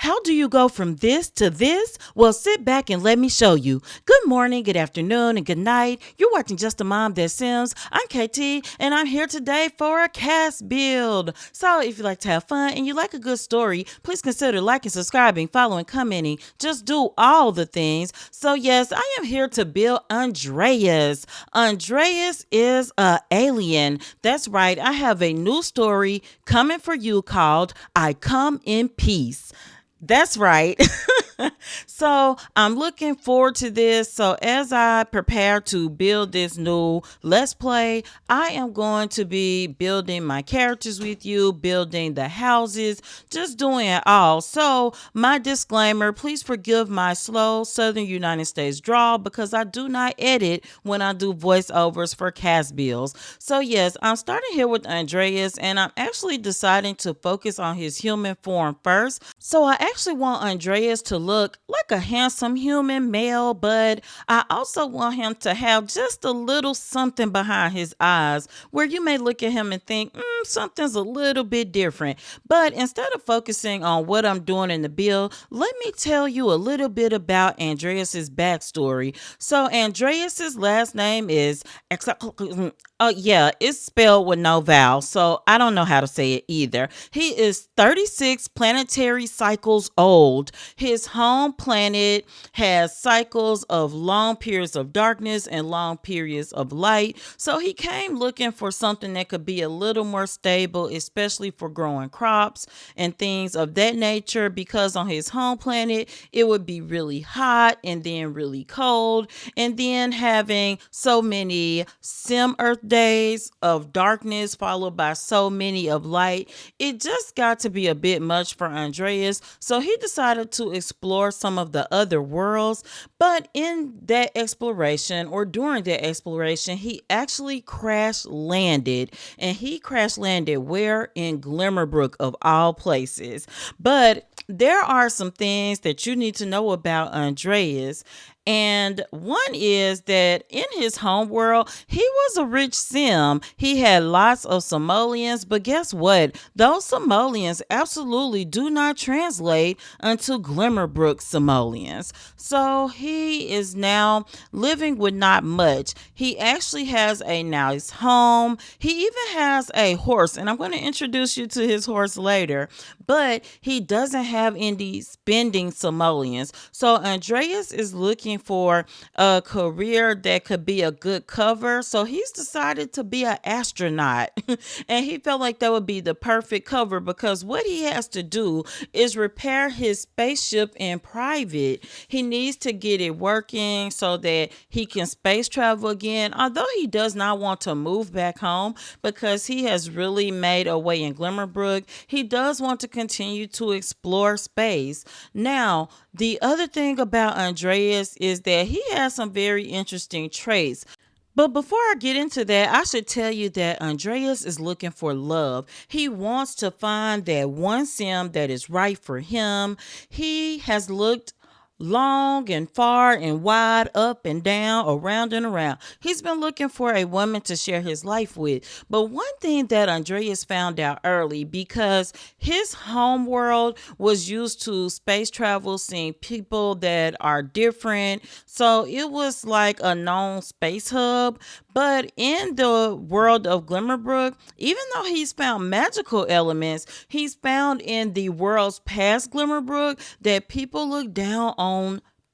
How do you go from this to this? Well, sit back and let me show you. Good morning, good afternoon, and good night. You're watching Just a Mom That Sims. I'm KT, and I'm here today for a CAS build. So if you like to have fun and you like a good story, please consider liking, subscribing, following, commenting. Just do all the things. So yes, I am here to build Andreas. Andreas is a alien. That's right. I have a new story coming for you called I Come in Peace. That's right. So I'm looking forward to this. So as I prepare to build this new Let's Play, I am going to be building my characters with you, building the houses, just doing it all. So my disclaimer, please forgive my slow Southern United States drawl because I do not edit when I do voiceovers for cast builds. So yes, I'm starting here with Andreas, and I'm actually deciding to focus on his human form first. So I actually want Andreas to look like a handsome human male, but I also want him to have just a little something behind his eyes where you may look at him and think, something's a little bit different. But instead of focusing on what I'm doing in the build, let me tell you a little bit about Andreas's backstory. So Andreas's last name is yeah, it's spelled with no vowel, so I don't know how to say it either. He is 36 planetary cycles old. His home planet has cycles of long periods of darkness and long periods of light. So he came looking for something that could be a little more stable, especially for growing crops and things of that nature, because on his home planet, it would be really hot and then really cold, and then having so many sim earth days of darkness followed by so many of light. It just got to be a bit much for Andreas, so he decided to explore some of the other worlds. But in that exploration, or during that exploration, he actually crash landed. And he crash landed where? In Glimmerbrook, of all places. But there are some things that you need to know about Andreas. And one is that in his home world, he was a rich sim. He had lots of simoleons, but guess what? Those simoleons absolutely do not translate into Glimmerbrook simoleons. So he is now living with not much. He actually has a nice home. He even has a horse, and I'm going to introduce you to his horse later, but he doesn't have any spending simoleons. So Andreas is looking for a career that could be a good cover. So he's decided to be an astronaut. And he felt like that would be the perfect cover because what he has to do is repair his spaceship in private. He needs to get it working so that he can space travel again. Although he does not want to move back home because he has really made a way in Glimmerbrook, he does want to continue to explore space. Now, the other thing about Andreas is that he has some very interesting traits. But before I get into that, I should tell you that Andreas is looking for love. He wants to find that one sim that is right for him. He has looked long and far and wide, up and down, around and around. He's been looking for a woman to share his life with. But one thing that Andreas found out early, because his home world was used to space travel, seeing people that are different. So it was like a known space hub. But in the world of Glimmerbrook, even though he's found magical elements, he's found in the worlds past Glimmerbrook that people look down on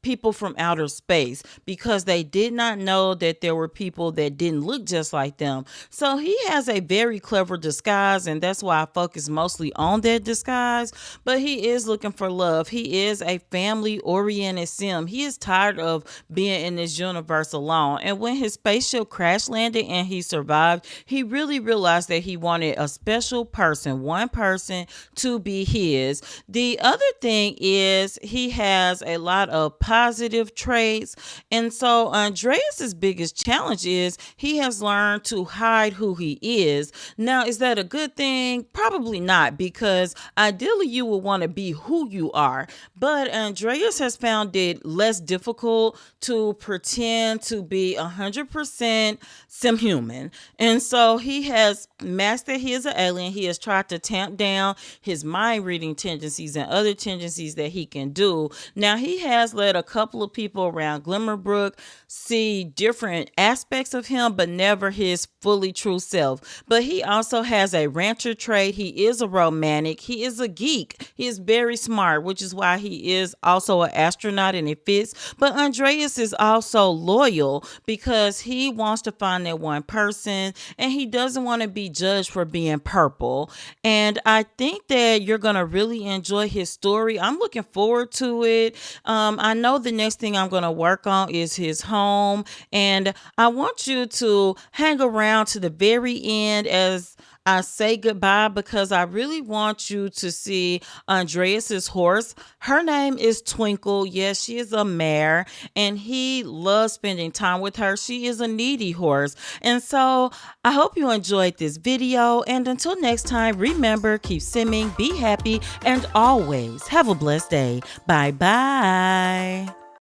people from outer space because they did not know that there were people that didn't look just like them. So he has a very clever disguise, and that's why I focus mostly on that disguise. But he is looking for love. He is a family-oriented sim. He is tired of being in this universe alone. And when his spaceship crash landed and he survived, he really realized that he wanted a special person, one person to be his. The other thing is he has a lot of positive traits. And so Andreas's biggest challenge is he has learned to hide who he is. Now, is that a good thing? Probably not, because ideally you would want to be who you are. But Andreas has found it less difficult to pretend to be 100% sim human. And so he has masked that he is an alien. He has tried to tamp down his mind reading tendencies and other tendencies that he can do. Now, he has let a couple of people around Glimmerbrook see different aspects of him, but never his fully true self. But he also has a rancher trait. He is a romantic. He is a geek. He is very smart, which is why he is also an astronaut, and it fits. But Andreas is also loyal because he wants to find that one person, and he doesn't want to be judged for being purple. And I think that you're going to really enjoy his story. I'm looking forward to it. I know the next thing I'm going to work on is his home, and I want you to hang around to the very end as I say goodbye, because I really want you to see Andreas's horse. Her name is Twinkle. Yes, she is a mare, and he loves spending time with her. She is a needy horse. And so I hope you enjoyed this video. And until next time, remember, keep simming, be happy, and always have a blessed day. Bye bye.